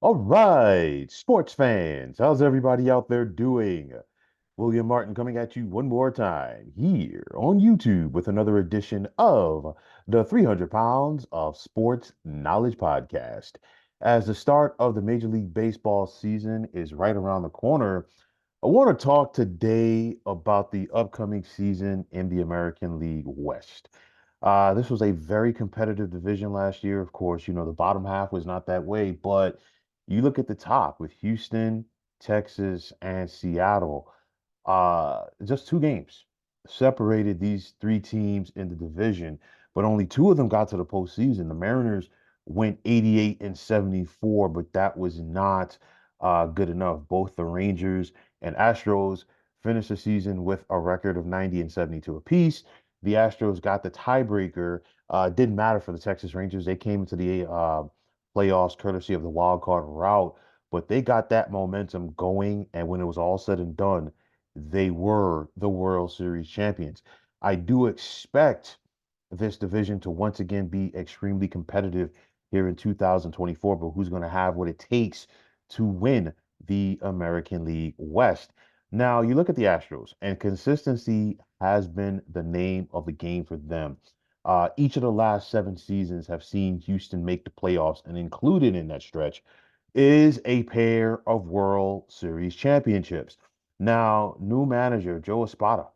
All right, sports fans, how's everybody out there doing? William Martin coming at you one more time here on YouTube with another edition of the 300 Pounds of Sports Knowledge Podcast. As the start of the Major League Baseball season is right around the corner, I want to talk today about the upcoming season in the American League West. This was a very competitive division last year. Of course, the bottom half was not that way, but you look at the top with Houston, Texas, and Seattle. Just two games separated these three teams in the division, but only two of them got to the postseason. The Mariners went 88 and 74, but that was not good enough. Both the Rangers and Astros finished the season with a record of 90 and 72 apiece. The Astros got the tiebreaker. Didn't matter for the Texas Rangers. They came into the playoffs courtesy of the wild card route, but they got that momentum going. And when it was all said and done, they were the World Series champions. I do expect this division to once again be extremely competitive here in 2024, but who's going to have what it takes to win the American League West? Now, you look at the Astros, and consistency has been the name of the game for them. Each of the last seven seasons have seen Houston make the playoffs, and included in that stretch is a pair of World Series championships. Now, new manager Joe Espada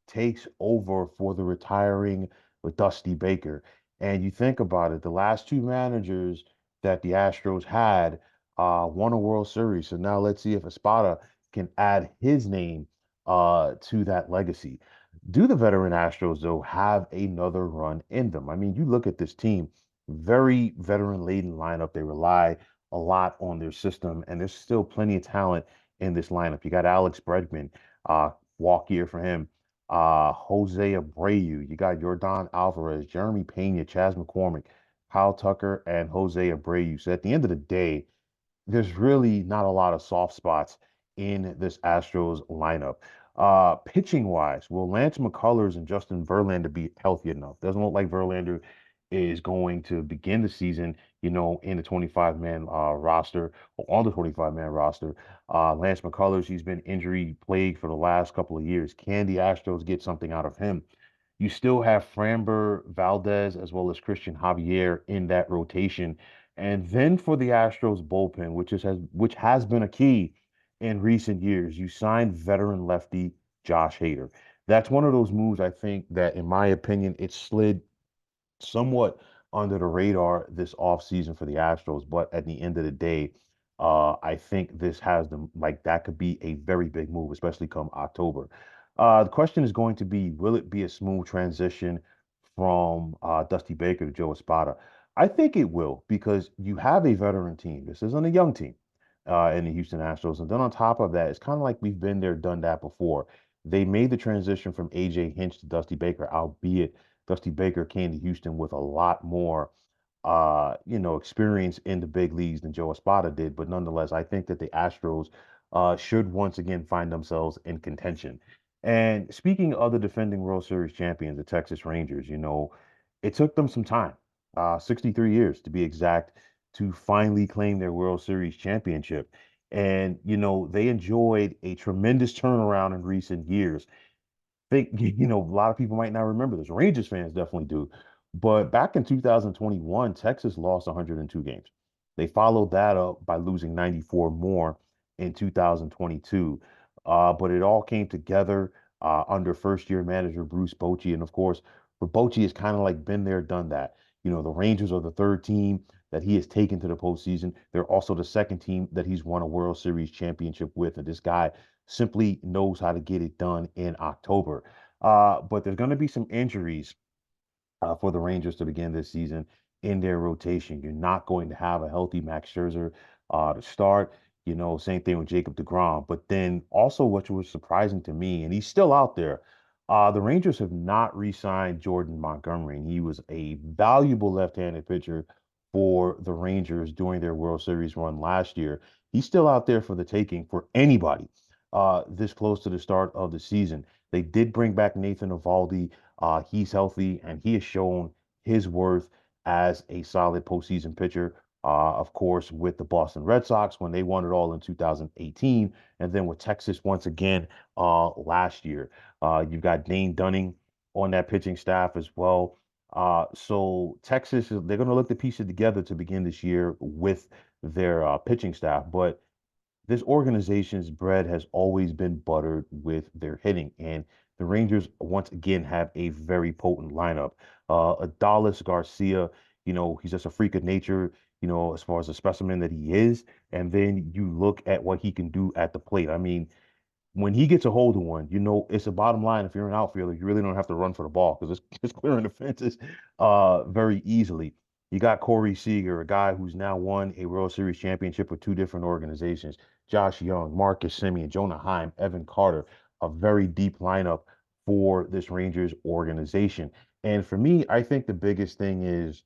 takes over for the retiring Dusty Baker. And you think about it, the last two managers that the Astros had won a World Series. So now let's see if Espada can add his name to that legacy. Do the veteran Astros, though, have another run in them? I mean, you look at this team, very veteran laden lineup. They rely a lot on their system, and there's still plenty of talent in this lineup. You got Alex Bregman, walk year for him. Jose Abreu. You got Jordan Alvarez, Jeremy Pena, Chas McCormick, Kyle Tucker, and Jose Abreu. So at the end of the day, there's really not a lot of soft spots in this Astros lineup. Pitching wise, will Lance McCullers and Justin Verlander be healthy enough? Doesn't look like Verlander is going to begin the season, in the 25-man roster or on the 25-man roster. Lance McCullers, he's been injury plagued for the last couple of years. Can the Astros get something out of him? You still have Framber Valdez as well as Christian Javier in that rotation. And then for the Astros bullpen, which has been a key in recent years, you signed veteran lefty Josh Hader. That's one of those moves I think that, in my opinion, it slid somewhat under the radar this offseason for the Astros. But at the end of the day, I think this has them like that could be a very big move, especially come October. The question is going to be, will it be a smooth transition from Dusty Baker to Joe Espada? I think it will because you have a veteran team. This isn't a young team in the Houston Astros. And then on top of that, it's kind of like we've been there, done that before. They made the transition from AJ Hinch to Dusty Baker, albeit Dusty Baker came to Houston with a lot more, experience in the big leagues than Joe Espada did. But nonetheless, I think that the Astros should once again find themselves in contention. And speaking of the defending World Series champions, the Texas Rangers, it took them some time, 63 years to be exact, to finally claim their World Series championship. And, they enjoyed a tremendous turnaround in recent years. Think, a lot of people might not remember this. Rangers fans definitely do. But back in 2021, Texas lost 102 games. They followed that up by losing 94 more in 2022. But it all came together under first year manager Bruce Bochy. And of course, for Bochy, it's kind of like been there, done that. The Rangers are the third team that he has taken to the postseason. They're also the second team that he's won a World Series championship with. And this guy simply knows how to get it done in October. But there's going to be some injuries for the Rangers to begin this season in their rotation. You're not going to have a healthy Max Scherzer to start. Same thing with Jacob DeGrom. But then also, what was surprising to me, and he's still out there, the Rangers have not re-signed Jordan Montgomery. And he was a valuable left-handed pitcher for the Rangers during their World Series run last year. He's still out there for the taking for anybody this close to the start of the season. They did bring back Nathan Eovaldi. He's healthy and he has shown his worth as a solid postseason pitcher Of course, with the Boston Red Sox when they won it all in 2018, and then with Texas once again last year. You've got Dane Dunning on that pitching staff as well. So Texas, they're going to look to piece it together to begin this year with their pitching staff. But this organization's bread has always been buttered with their hitting, and the Rangers once again have a very potent lineup. Adolis Garcia, he's just a freak of nature, as far as the specimen that he is. And then you look at what he can do at the plate. I mean, when he gets a hold of one, it's a bottom line. If you're an outfielder, you really don't have to run for the ball because it's clearing the fences very easily. You got Corey Seager, a guy who's now won a World Series championship with two different organizations. Josh Young, Marcus Semien, Jonah Heim, Evan Carter, a very deep lineup for this Rangers organization. And for me, I think the biggest thing is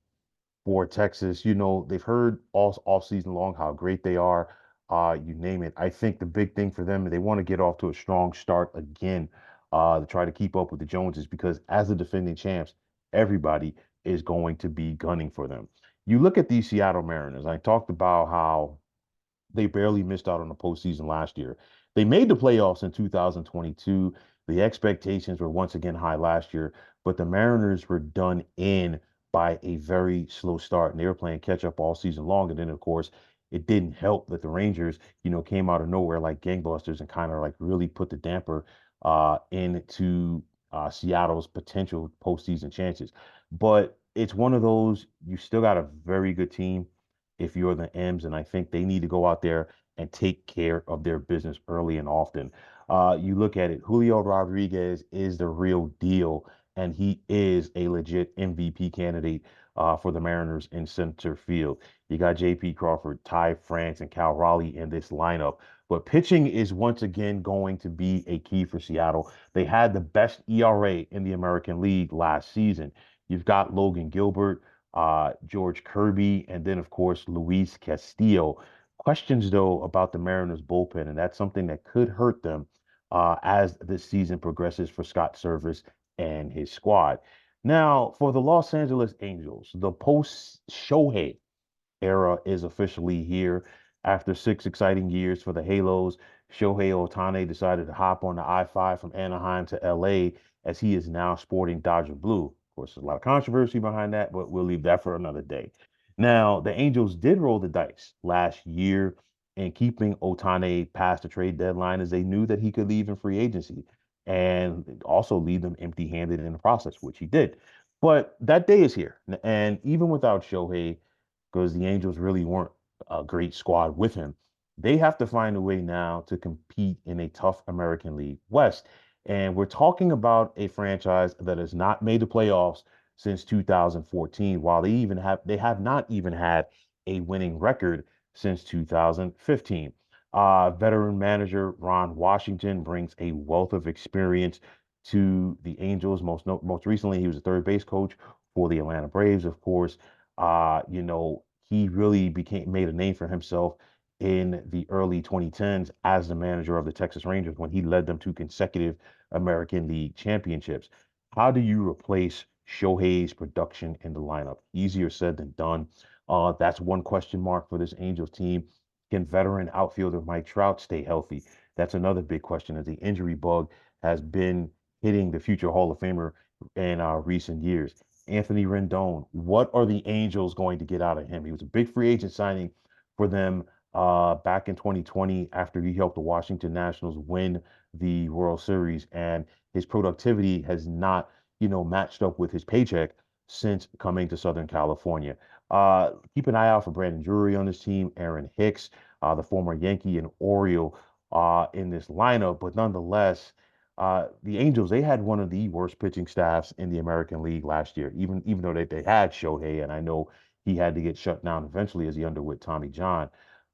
for Texas. They've heard all season long how great they are. You name it. I think the big thing for them, they want to get off to a strong start again, to try to keep up with the Joneses because as the defending champs, everybody is going to be gunning for them. You look at these Seattle Mariners. I talked about how they barely missed out on the postseason last year. They made the playoffs in 2022. The expectations were once again high last year, but the Mariners were done in by a very slow start, and they were playing catch up all season long. And then, of course, it didn't help that the Rangers, came out of nowhere like gangbusters and kind of like really put the damper into Seattle's potential postseason chances. But it's one of those, you still got a very good team if you're the M's, and I think they need to go out there and take care of their business early and often. You look at it, Julio Rodriguez is the real deal, and he is a legit MVP candidate for the Mariners in center field. You got J.P. Crawford, Ty France, and Cal Raleigh in this lineup. But pitching is once again going to be a key for Seattle. They had the best ERA in the American League last season. You've got Logan Gilbert, George Kirby, and then, of course, Luis Castillo. Questions, though, about the Mariners bullpen, and that's something that could hurt them as this season progresses for Scott Service and his squad. Now, for the Los Angeles Angels, the post Shohei era is officially here. After 6 exciting years for the Halos, Shohei Ohtani decided to hop on the I-5 from Anaheim to LA as he is now sporting Dodger blue. Of course, there's a lot of controversy behind that, but we'll leave that for another day. Now, the Angels did roll the dice last year in keeping Ohtani past the trade deadline as they knew that he could leave in free agency and also leave them empty-handed in the process, which he did. But that day is here. And even without Shohei, because the Angels really weren't a great squad with him. They have to find a way now to compete in a tough American League West. And we're talking about a franchise that has not made the playoffs since 2014, while they have not even had a winning record since 2015. Veteran manager Ron Washington brings a wealth of experience to the Angels. Most recently, he was a third base coach for the Atlanta Braves, of course. He really became made a name for himself in the early 2010s as the manager of the Texas Rangers when he led them to consecutive American League championships. How do you replace Shohei's production in the lineup? Easier said than done. That's one question mark for this Angels team. Can veteran outfielder Mike Trout stay healthy? That's another big question as the injury bug has been hitting the future Hall of Famer in recent years. Anthony Rendon. What are the Angels going to get out of him? He was a big free agent signing for them back in 2020 after he helped the Washington Nationals win the World Series, and his productivity has not, matched up with his paycheck since coming to Southern California. Keep an eye out for Brandon Drury on this team, Aaron Hicks, the former Yankee and Oriole in this lineup, but nonetheless, the Angels, they had one of the worst pitching staffs in the American League last year, even though they had Shohei, and I know he had to get shut down eventually as he underwent Tommy John.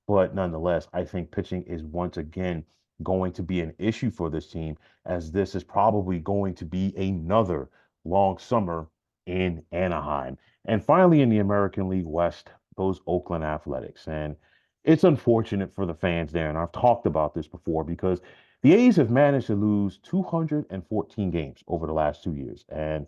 But nonetheless, I think pitching is once again going to be an issue for this team, as this is probably going to be another long summer in Anaheim. And finally, in the American League West, those Oakland Athletics. And it's unfortunate for the fans there. And I've talked about this before because the A's have managed to lose 214 games over the last 2 years. And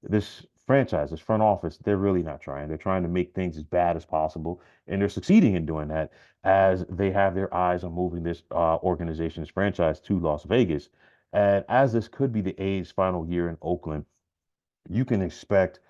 this franchise, this front office, they're really not trying. They're trying to make things as bad as possible, and they're succeeding in doing that as they have their eyes on moving this organization, this franchise to Las Vegas. And as this could be the A's final year in Oakland, you can expect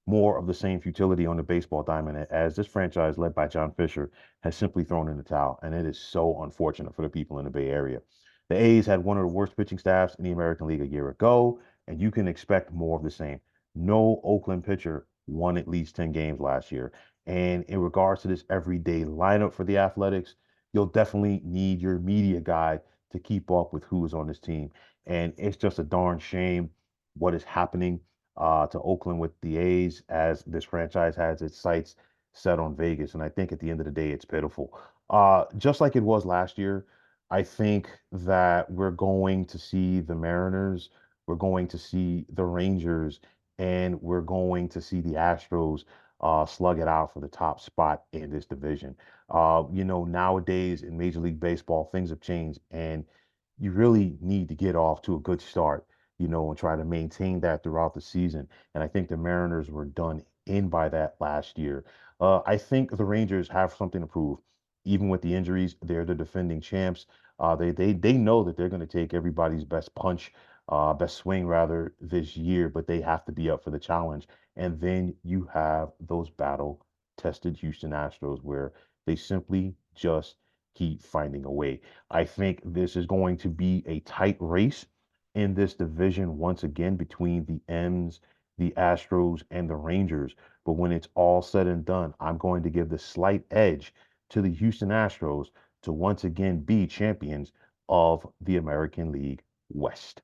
more of the same futility on the baseball diamond as this franchise led by John Fisher has simply thrown in the towel. And it is so unfortunate for the people in the Bay Area. The A's had one of the worst pitching staffs in the American League a year ago, and you can expect more of the same. No Oakland pitcher won at least 10 games last year. And in regards to this everyday lineup for the Athletics, you'll definitely need your media guy to keep up with who is on this team. And it's just a darn shame what is happening to Oakland with the A's as this franchise has its sights set on Vegas. And I think at the end of the day, it's pitiful. Just like it was last year, I think that we're going to see the Mariners, we're going to see the Rangers, and we're going to see the Astros slug it out for the top spot in this division. Nowadays in Major League Baseball, things have changed, and you really need to get off to a good start, and try to maintain that throughout the season. And I think the Mariners were done in by that last year. I think the Rangers have something to prove. Even with the injuries, they're the defending champs. They know that they're going to take everybody's best punch, best swing rather this year, but they have to be up for the challenge. And then you have those battle tested Houston Astros where they simply just keep finding a way. I think this is going to be a tight race in this division once again between the M's, the Astros, and the Rangers. But when it's all said and done, I'm going to give the slight edge to the Houston Astros to once again be champions of the American League West.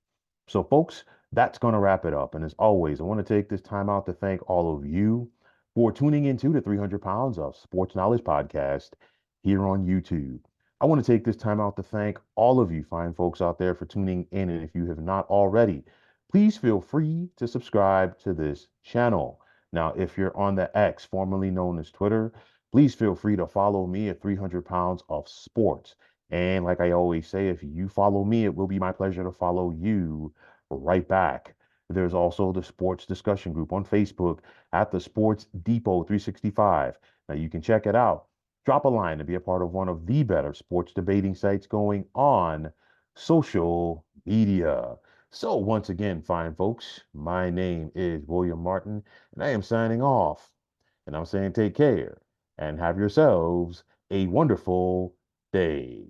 So, folks, that's going to wrap it up. And as always, I want to take this time out to thank all of you for tuning into the 300 Pounds of Sports Knowledge podcast here on YouTube. I want to take this time out to thank all of you fine folks out there for tuning in. And if you have not already, please feel free to subscribe to this channel. Now, if you're on the X, formerly known as Twitter, please feel free to follow me at 300 Pounds of Sports. And like I always say, if you follow me, it will be my pleasure to follow you right back. There's also the sports discussion group on Facebook at the Sports Depot 365. Now you can check it out. Drop a line to be a part of one of the better sports debating sites going on social media. So, once again, fine folks, my name is William Martin, and I am signing off. And I'm saying take care and have yourselves a wonderful day.